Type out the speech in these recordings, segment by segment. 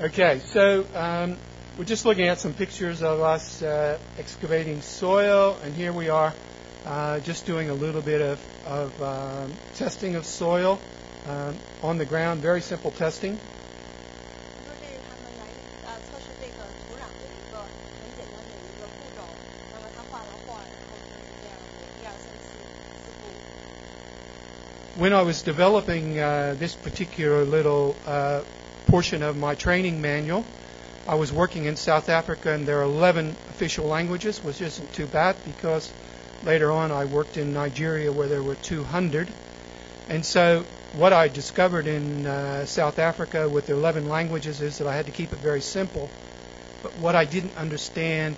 Okay, so we're just looking at some pictures of us excavating soil, and here we are just doing a little bit of testing of soil on the ground, very simple testing. When I was developing this particular little portion of my training manual, I was working in South Africa, and there are 11 official languages, which isn't too bad because later on I worked in Nigeria where there were 200. And so what I discovered in South Africa with the 11 languages is that I had to keep it very simple. But what I didn't understand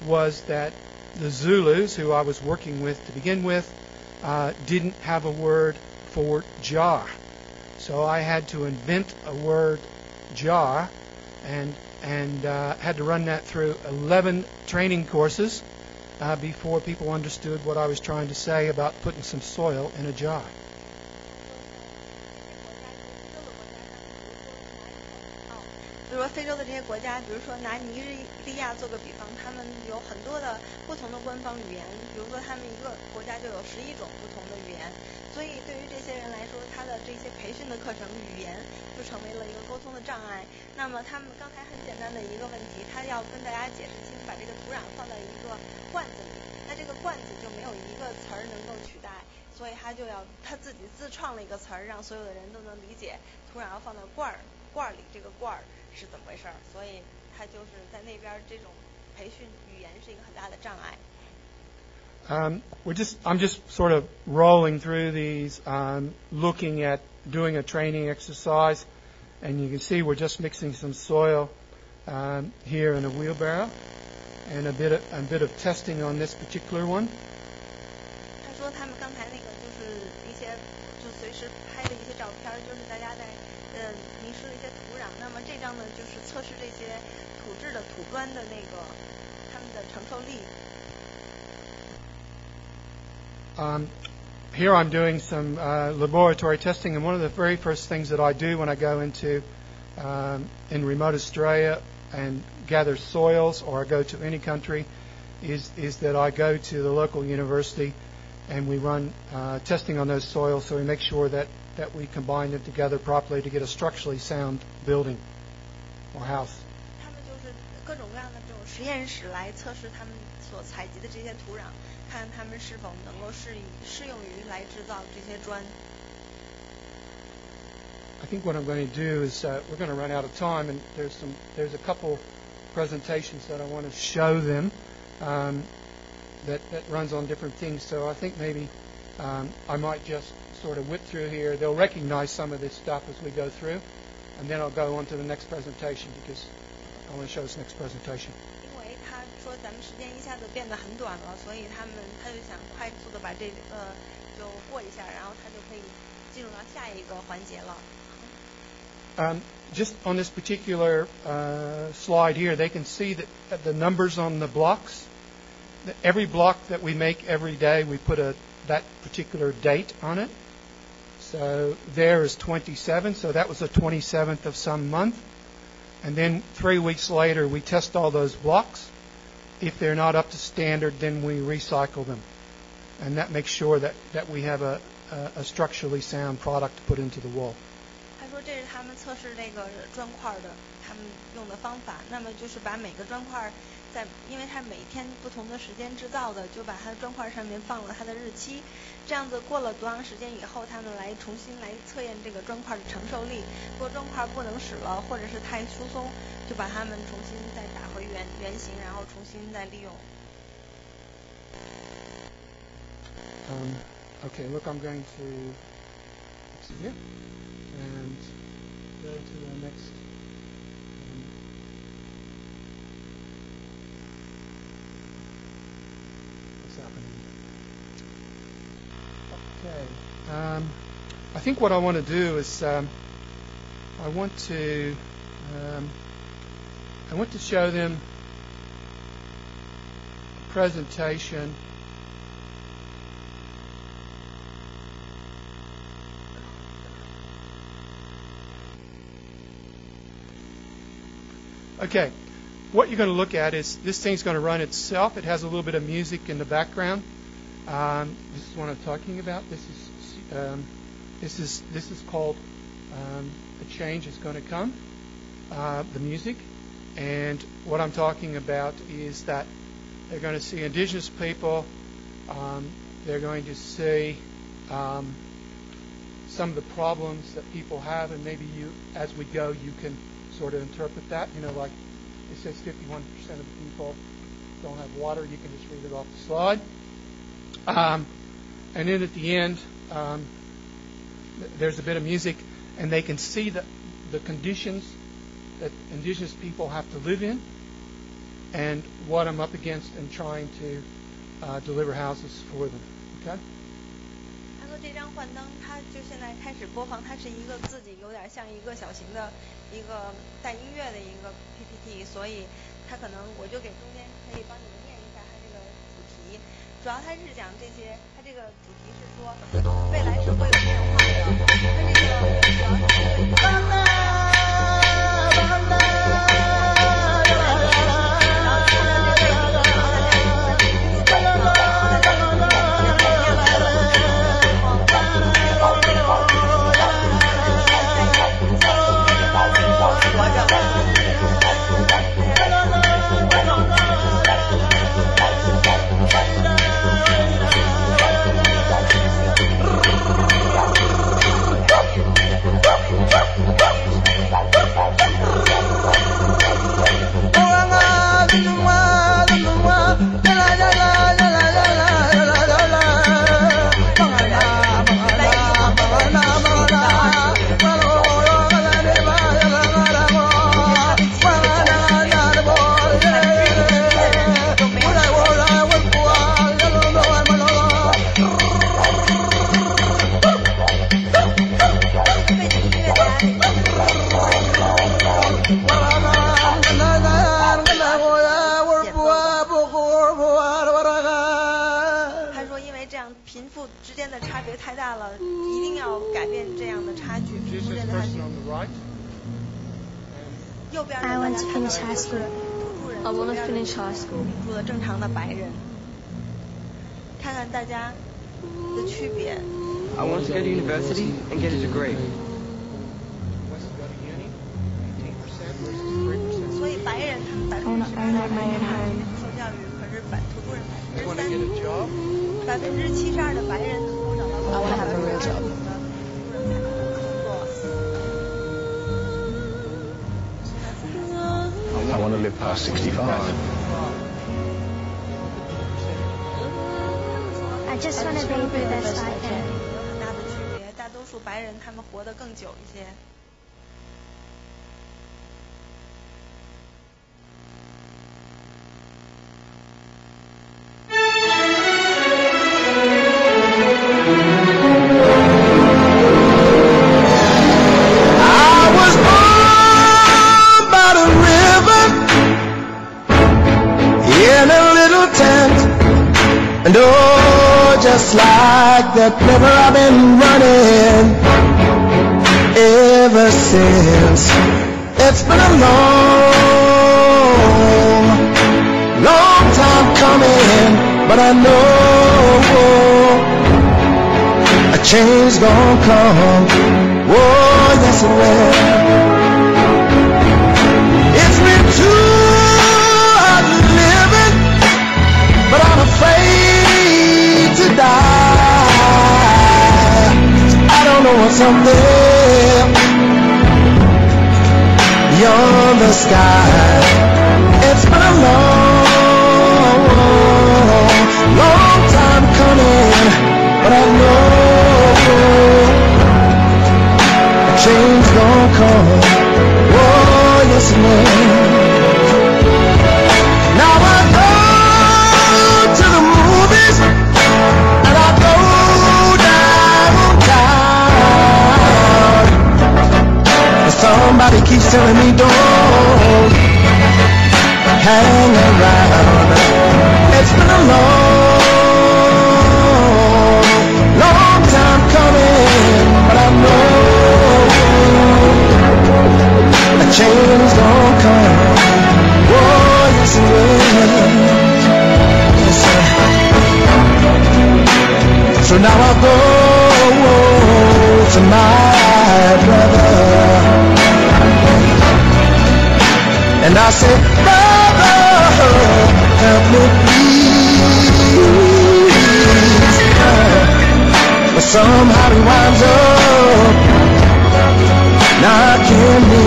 was that the Zulus, who I was working with to begin with, didn't have a word for jar. So I had to invent a word, jar, and had to run that through 11 training courses before people understood what I was trying to say about putting some soil in a jar. 比如说非洲的这些国家，比如说拿尼日利亚做个比方，他们有很多的不同的官方语言，比如说他们一个国家就有11种不同的语言，所以对于这些人来说，他的这些培训的课程语言就成为了一个沟通的障碍。那么他们刚才很简单的一个问题，他要跟大家解释清，把这个土壤放到一个罐子里，那这个罐子就没有一个词儿能够取代，所以他就要他自己自创了一个词儿，让所有的人都能理解，土壤要放到罐里，这个罐是怎么回事儿，所以他就是在那边这种培训语言是一个很大的障碍。I'm just sort of rolling through these, looking at doing a training exercise, and you can see we're just mixing some soil here in a wheelbarrow, and a bit of testing on this particular one. 他说他们刚才那个就是一些就随时拍的一些照片，就是大家在迷失的一些土壤。那么这张呢，就是测试这些土质的土砖的那个他们的承受力。Here I'm doing some laboratory testing, and one of the very first things that I do when I go into in remote Australia and gather soils, or I go to any country, is that I go to the local university and we run testing on those soils, so we make sure that we combine them together properly to get a structurally sound building or house. 他们就是各种各样的这种实验室来测试他们所采集的这些土壤，看他们是否能够适用于来制造这些砖。I think what I'm going to do is we're going to run out of time, and there's a couple presentations that I want to show them that runs on different things. So I think maybe I might just sort of whip through here. They'll recognize some of this stuff as we go through, and then I'll go on to the next presentation because I want to show this next presentation. 因为他说咱们时间一下子变得很短了，所以他就想快速的把这个就过一下，然后他就可以进入到下一个环节了。Just on this particular slide here, they can see that the numbers on the blocks. Every block that we make every day, we put that particular date on it. So there is 27, so that was the 27th of some month. And then 3 weeks later, we test all those blocks. If they're not up to standard, then we recycle them. And that makes sure that we have a structurally sound product to put into the wall. 他说这是他们测试这个砖块的他们用的方法，那么就是把每个砖块因为它每天不同的时间制造的，就把它的砖块上面放了它的日期，这样子过了多长时间以后，他们重新来测验这个砖块的承受力。如果砖块不能使了，或者是太疏松，就把它们重新再打回原形，然后重新再利用。Okay, look, I'm going to see here and go to the next. What's happening? Okay. I think what I want to do is I want to show them a presentation. Okay, what you're going to look at is this thing's going to run itself. It has a little bit of music in the background. This is what I'm talking about. This is called The Change Is Going to Come, the music. And what I'm talking about is that they're going to see indigenous people. They're going to see some of the problems that people have, and maybe you, as we go, you can sort of interpret that. You know, like it says 51% of the people don't have water. You can just read it off the slide. And then at the end, there's a bit of music, and they can see the conditions that indigenous people have to live in and what I'm up against in trying to deliver houses for them. Okay? 他说这张幻灯，它就现在开始播放，它是一个自己有点像一个小型的一个带音乐的一个 PPT， 所以它可能我就给中间可以帮你们念一下它这个主题。主要它是讲这些，它这个主题是说未来是会有变化的。它这个主要是I want to finish high school. I want to finish high school. 住的正常的白人，看看大家的区别。I want to go to university and get a degree. 所以白人他们80%受教育，可是土著人72%的白人能够找到工作， I want to have a real job. I want to live past 65. I just want to be the best I can. 有很大的区别，大多数白人他们活得更久一些。And oh, just like that river I've been running ever since. It's been a long, long time coming, but I know a change gonna come. Oh, yes it will. It's been too hard living, but I'm afraid to die. I don't know what's up there beyond the sky. It's been a long, long time coming, but I know a change gonna come. Oh, yes it will. Now I go to the movies and I go downtown. Somebody keeps telling me don't hang around. It's been a long, long time coming, but I know a change gonna come. So now I go to my brother, and I say, brother, help me please. But somehow he winds up knocking me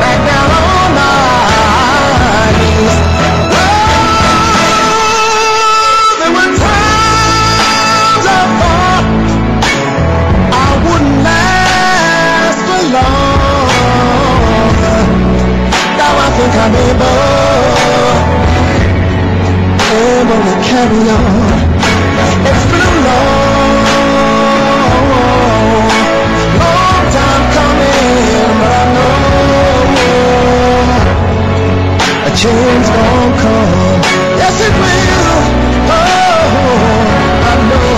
back down on my knees. There were times I thought I wouldn't last for long. Now I think I'm able to carry on. It's been a long time coming, but I know a change gon' come. Yes, it will. Oh, I know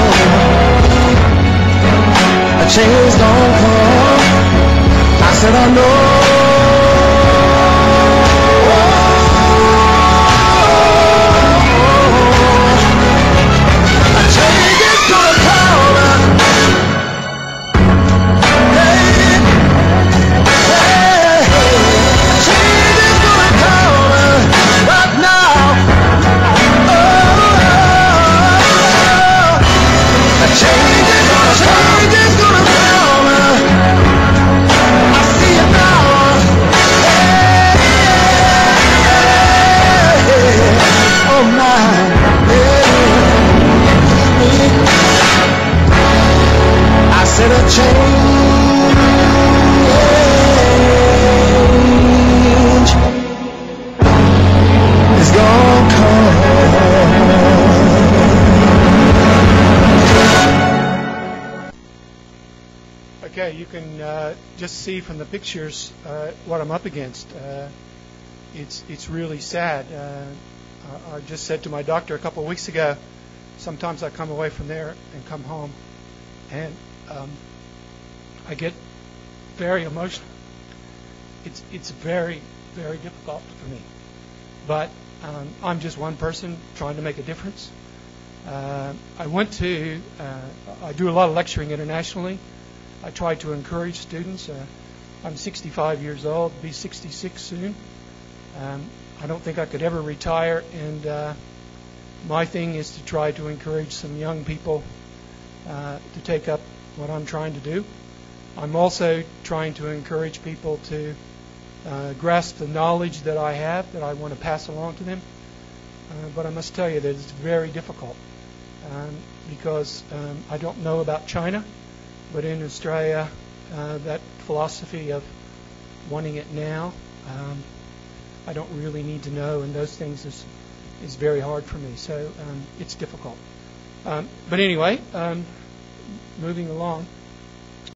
a change gon' come. I said I know. Said a change is gonna come. Okay, you can just see from the pictures what I'm up against. It's really sad. I just said to my doctor a couple of weeks ago, sometimes I come away from there and come home, and I get very emotional. It's very, very difficult for me. But I'm just one person trying to make a difference. I do a lot of lecturing internationally. I try to encourage students. I'm 65 years old, be 66 soon. I don't think I could ever retire, and my thing is to try to encourage some young people to take up what I'm trying to do. I'm also trying to encourage people to grasp the knowledge that I have, that I want to pass along to them. But I must tell you that it's very difficult because I don't know about China, but in Australia, that philosophy of wanting it now, I don't really need to know, and those things is very hard for me. So it's difficult. But anyway, moving along.